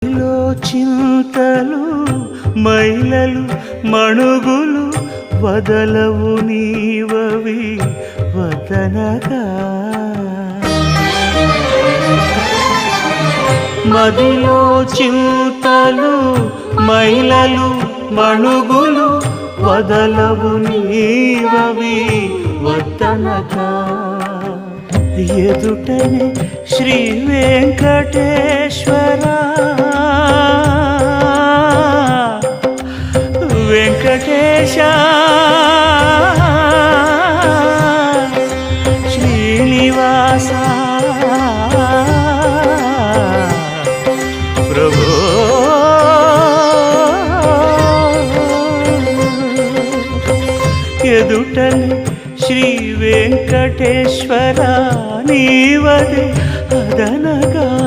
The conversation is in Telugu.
లో చింతలు మైలలు మణుగులు వదలవు నీవవి వదనగా మదిలో చింతలు మైలలు మణుగులు వదలవు నీవవి వదనగా ఎదుటనే శ్రీ వెంకటేశ్వర వెంకటేశ శ్రీనివాస ప్రభో ఎదుటనే శ్రీ వెంకటేశ్వర నీవదే అదనగాచితివి